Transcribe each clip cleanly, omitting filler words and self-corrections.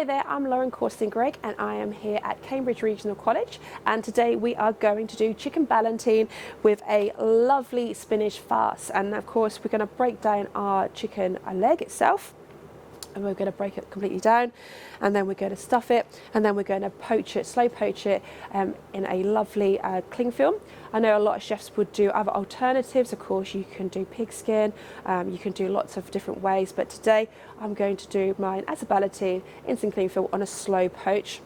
Hi there, I'm Lauren Cawston Gregg and I am here at Cambridge Regional College, and today we are going to do chicken ballotine with a lovely spinach farce. And of course we're going to break down our chicken leg itself, and we're going to break it completely down, and then we're going to stuff it, and then we're going to poach it, slow poach it in a lovely cling film. I know a lot of chefs would do other alternatives. Of course you can do pig skin, you can do lots of different ways, but today I'm going to do mine as a ballotine instant cling film on a slow poach,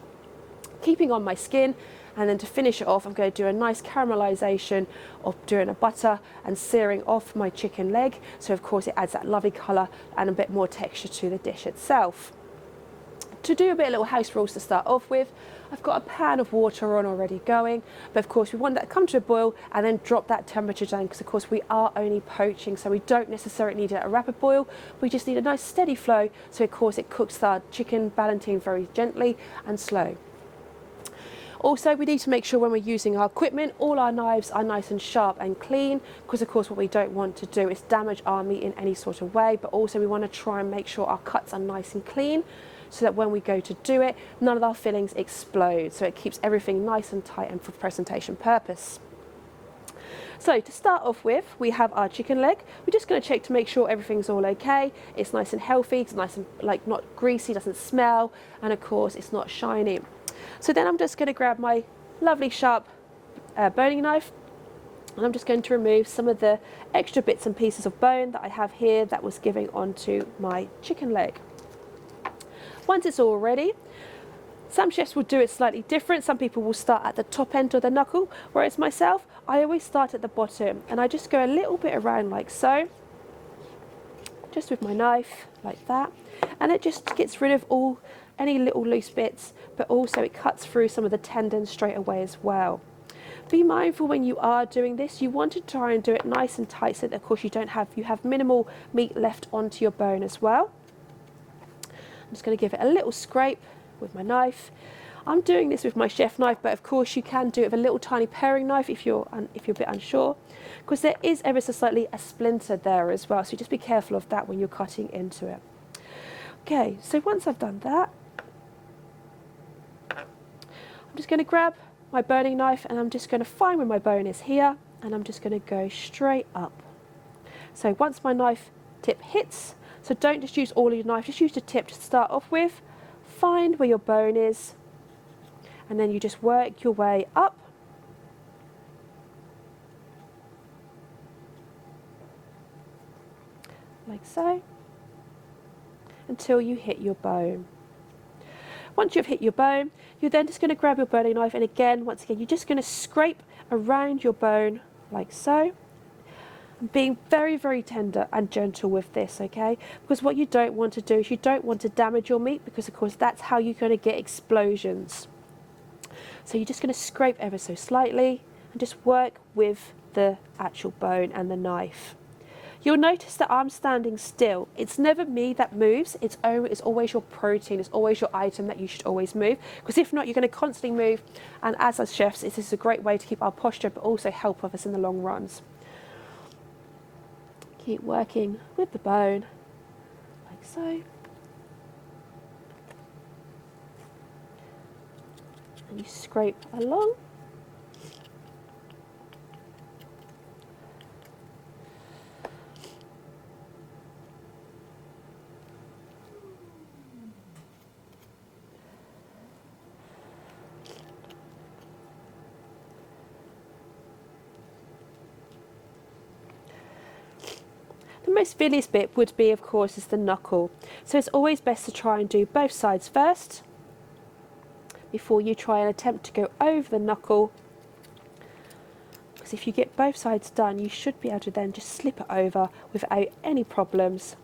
keeping on my skin. And then to finish it off, I'm going to do a nice caramelization of doing a butter and searing off my chicken leg. So of course it adds that lovely colour and a bit more texture to the dish itself. To do a bit of little house rules to start off with, I've got a pan of water on already going, but of course we want that to come to a boil and then drop that temperature down, because of course we are only poaching, so we don't necessarily need a rapid boil. We just need a nice steady flow, so of course it cooks our chicken ballotine very gently and slow. Also, we need to make sure when we're using our equipment, all our knives are nice and sharp and clean, because of course what we don't want to do is damage our meat in any sort of way, but also we want to try and make sure our cuts are nice and clean, so that when we go to do it, none of our fillings explode, so it keeps everything nice and tight and for presentation purpose. So to start off with, we have our chicken leg. We're just going to check to make sure everything's all okay. It's nice and healthy, it's nice and not greasy, doesn't smell, and of course it's not shiny. So then I'm just going to grab my lovely sharp boning knife, and I'm just going to remove some of the extra bits and pieces of bone that I have here that was giving onto my chicken leg. Once it's all ready, some chefs will do it slightly different. Some people will start at the top end of the knuckle, whereas myself, I always start at the bottom, and I just go a little bit around like so, just with my knife like that, and it just gets rid of any little loose bits, but also it cuts through some of the tendons straight away as well. Be mindful when you are doing this, you want to try and do it nice and tight, so that of course you have minimal meat left onto your bone as well. I'm just going to give it a little scrape with my knife. I'm doing this with my chef knife, but of course you can do it with a little tiny paring knife if you're a bit unsure, because there is ever so slightly a splinter there as well, so just be careful of that when you're cutting into it. Okay, so once I've done that, I'm just going to grab my boning knife, and I'm just going to find where my bone is here, and I'm just going to go straight up. So once my knife tip hits, so don't just use all of your knife, just use the tip to start off with, find where your bone is, and then you just work your way up like so until you hit your bone. Once you've hit your bone, you're then just going to grab your boning knife, and once again, you're just going to scrape around your bone like so. And being very, very tender and gentle with this, okay? Because what you don't want to do is you don't want to damage your meat, because of course that's how you're going to get explosions. So you're just going to scrape ever so slightly and just work with the actual bone and the knife. You'll notice that I'm standing still. It's never me that moves, it's always your protein, it's always your item that you should always move, because if not, you're going to constantly move, and as chefs, this is a great way to keep our posture, but also help us in the long runs. Keep working with the bone, like so. And you scrape along. The most filliest bit would be, of course, is the knuckle. So it's always best to try and do both sides first before you try and attempt to go over the knuckle, because if you get both sides done, you should be able to then just slip it over without any problems.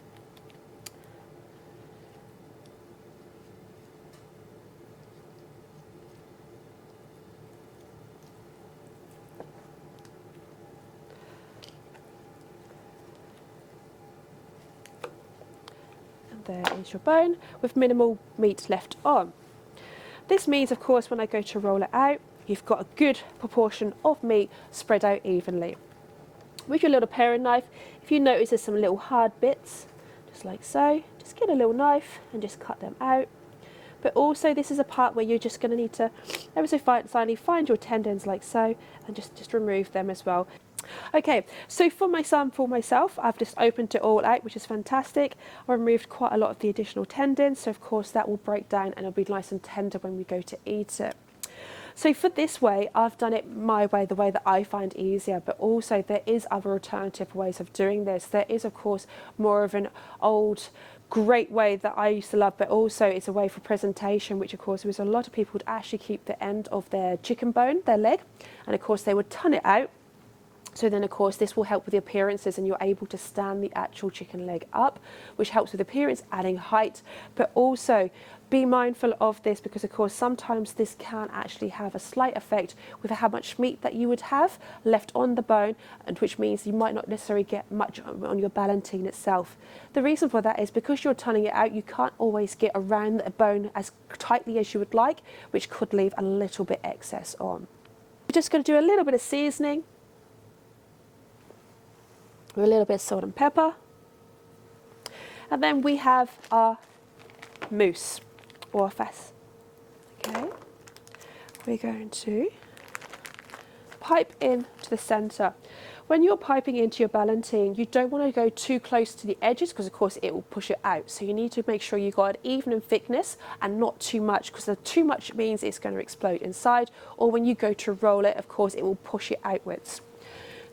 There is your bone with minimal meat left on. This means, of course, when I go to roll it out, you've got a good proportion of meat spread out evenly. With your little paring knife, if you notice there's some little hard bits, just like so, just get a little knife and just cut them out. but also this is a part where you're just going to need to ever so slightly find your tendons like so, and just remove them as well. Okay, so for my sample myself, I've just opened it all out, which is fantastic. I removed quite a lot of the additional tendons, so of course that will break down and it'll be nice and tender when we go to eat it. So for this way, I've done it my way, the way that I find easier, but also there is other alternative ways of doing this. There is of course more of an old great way that I used to love, but also it's a way for presentation, which of course was a lot of people would actually keep the end of their chicken bone, their leg, and of course they would ton it out. So then of course this will help with the appearances, and you're able to stand the actual chicken leg up, which helps with appearance, adding height. But also be mindful of this, because of course sometimes this can actually have a slight effect with how much meat that you would have left on the bone, and which means you might not necessarily get much on your ballotine itself. The reason for that is because you're tunning it out, you can't always get around the bone as tightly as you would like, which could leave a little bit excess on. We're just going to do a little bit of seasoning with a little bit of salt and pepper, and then we have our mousse or fess. Okay, we're going to pipe in to the center. When you're piping into your ballotine, you don't want to go too close to the edges, because of course it will push it out. So you need to make sure you got it even in thickness and not too much, because too much means it's going to explode inside, or when you go to roll it, of course it will push it outwards.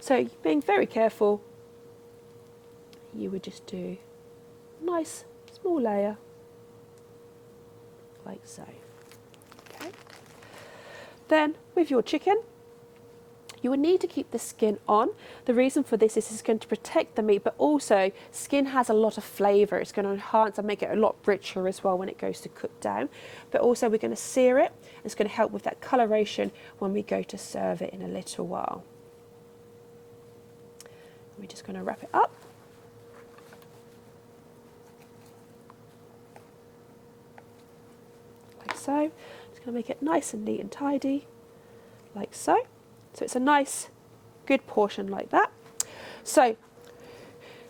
So being very careful, you would just do a nice small layer like so. Okay. Then with your chicken, you would need to keep the skin on. The reason for this is it's going to protect the meat, but also skin has a lot of flavour. It's going to enhance and make it a lot richer as well when it goes to cook down. But also we're going to sear it. It's going to help with that coloration when we go to serve it in a little while. We're just going to wrap it up. So just going to make it nice and neat and tidy like so. So it's a nice good portion like that. So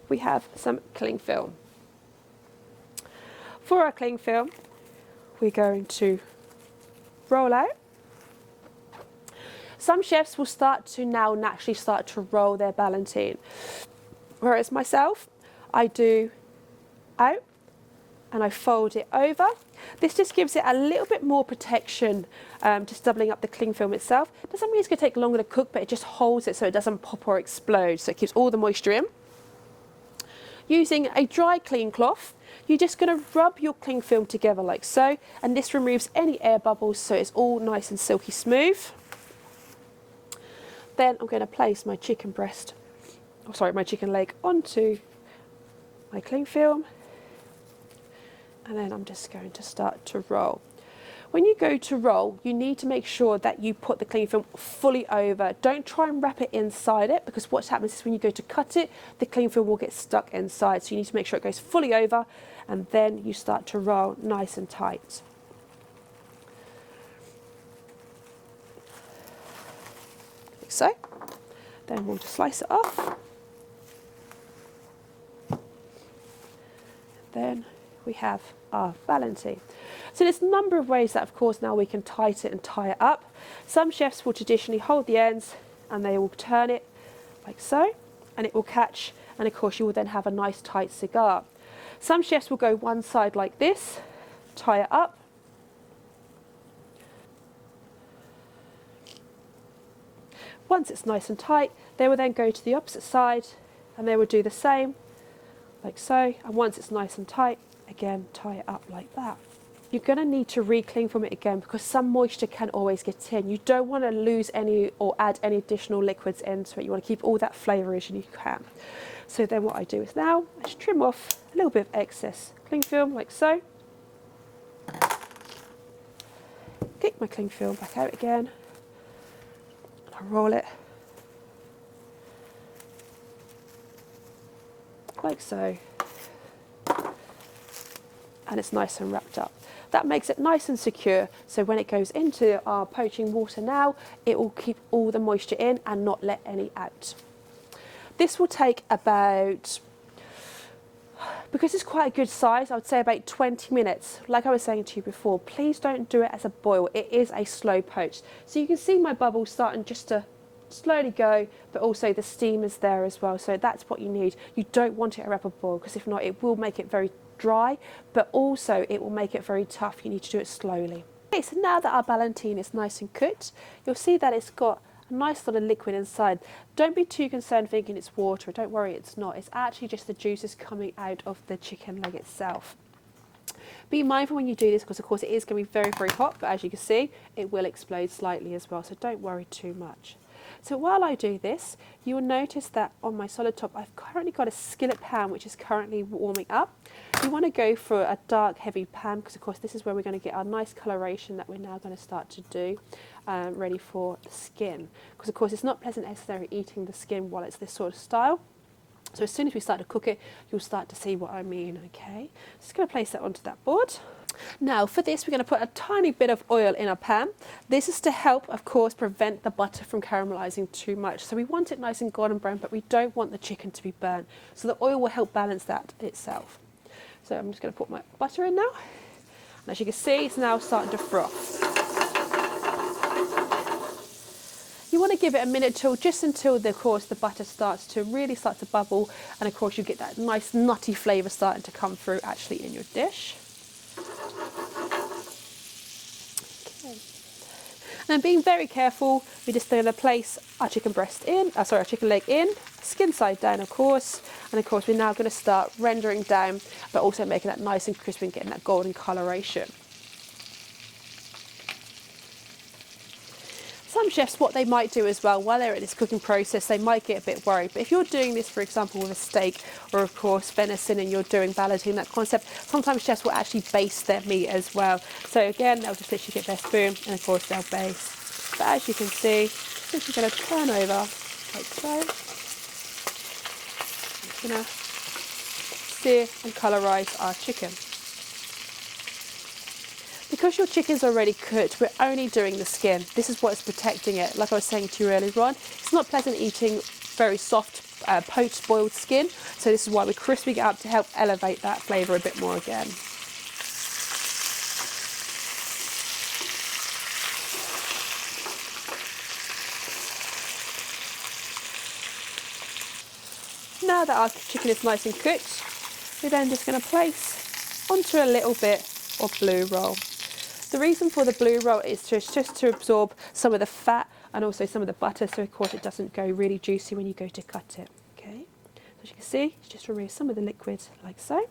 we have some cling film. For our cling film, we're going to roll out. Some chefs will start to now naturally start to roll their ballotine, whereas myself, I do out and I fold it over. This just gives it a little bit more protection, just doubling up the cling film itself. Doesn't mean it's going to take longer to cook, but it just holds it so it doesn't pop or explode, so it keeps all the moisture in. Using a dry clean cloth, you're just going to rub your cling film together like so, and this removes any air bubbles, so it's all nice and silky smooth. Then I'm going to place my chicken breast, my chicken leg onto my cling film. And then I'm just going to start to roll. When you go to roll, you need to make sure that you put the cling film fully over. Don't try and wrap it inside it, because what happens is when you go to cut it, the cling film will get stuck inside. So you need to make sure it goes fully over, and then you start to roll nice and tight. Like so. Then we'll just slice it off. And then we have our ballotine. So there's a number of ways that of course now we can tighten it and tie it up. Some chefs will traditionally hold the ends and they will turn it like so, and it will catch, and of course you will then have a nice tight cigar. Some chefs will go one side like this, tie it up, once it's nice and tight, they will then go to the opposite side and they will do the same like so, and once it's nice and tight, again tie it up like that. You're going to need to re-cling from it again, because some moisture can always get in. You don't want to lose any or add any additional liquids into it. You want to keep all that flavour as you can. So then what I do is now I just trim off a little bit of excess cling film like so. Get my cling film back out again. I roll it like so, and it's nice and wrapped up. That makes it nice and secure, so when it goes into our poaching water now, it will keep all the moisture in and not let any out. This will take about Because it's quite a good size, I would say about 20 minutes. Like I was saying to you before, please don't do it as a boil. It is a slow poach. So you can see my bubbles starting just to slowly go, but also the steam is there as well. So that's what you need. You don't want it a rapid boil, because if not, it will make it very dry, but also it will make it very tough. You need to do it slowly. Okay, so now that our ballotine is nice and cooked, you'll see that it's got a nice lot of liquid inside. Don't be too concerned thinking it's water. Don't worry, it's not. It's actually just the juices coming out of the chicken leg itself. Be mindful when you do this, because of course it is going to be very, very hot, but as you can see, it will explode slightly as well, so don't worry too much. So while I do this, you will notice that on my solid top, I've currently got a skillet pan which is currently warming up. You want to go for a dark, heavy pan, because of course this is where we're going to get our nice coloration that we're now going to start to do, ready for the skin. Because of course it's not pleasant necessarily eating the skin while it's this sort of style. So as soon as we start to cook it, you'll start to see what I mean, okay? Just going to place that onto that board. Now for this, we're going to put a tiny bit of oil in our pan. This is to help, of course, prevent the butter from caramelizing too much. So we want it nice and golden brown, but we don't want the chicken to be burnt. So the oil will help balance that itself. So I'm just going to put my butter in now. And as you can see, it's now starting to froth. You want to give it a minute just until of course the butter starts to really start to bubble, and of course you get that nice nutty flavour starting to come through actually in your dish. Okay. And being very careful, we're just going to place our chicken breast in, our chicken leg in, skin side down of course, and of course we're now going to start rendering down, but also making that nice and crispy and getting that golden coloration. Some chefs, what they might do as well, while they're in this cooking process, they might get a bit worried. But if you're doing this, for example, with a steak or, of course, venison, and you're doing ballotine, that concept, sometimes chefs will actually baste their meat as well. So again, they'll just literally get their spoon and, of course, they'll baste. But as you can see, this is going to turn over like so. It's going to sear and colorise our chicken. Because your chicken's already cooked, we're only doing the skin. This is what's protecting it. Like I was saying to you earlier on, it's not pleasant eating very soft, poached, boiled skin. So this is why we're crisping it up to help elevate that flavour a bit more again. Now that our chicken is nice and cooked, we're then just going to place onto a little bit of blue roll. The reason for the blue roll is just to absorb some of the fat and also some of the butter, so of course it doesn't go really juicy when you go to cut it. Okay, so as you can see, just remove some of the liquid like so.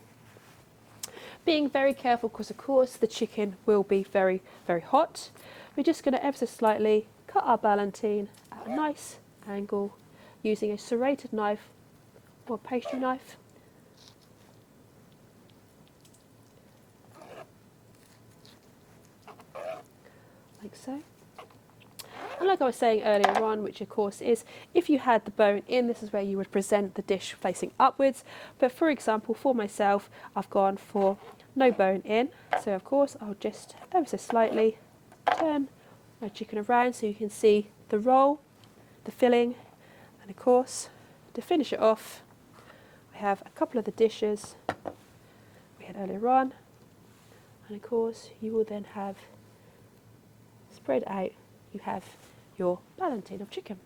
Being very careful, because of course the chicken will be very, very hot. We're just going to ever so slightly cut our ballotine at a nice angle using a serrated knife or a pastry knife. Like so. And like I was saying earlier on, which of course is, if you had the bone in, this is where you would present the dish facing upwards. But for example, for myself, I've gone for no bone in. So of course, I'll just ever so slightly turn my chicken around so you can see the roll, the filling, and of course, to finish it off, I have a couple of the dishes we had earlier on. And of course, you will then have spread out, you have your ballotine of chicken.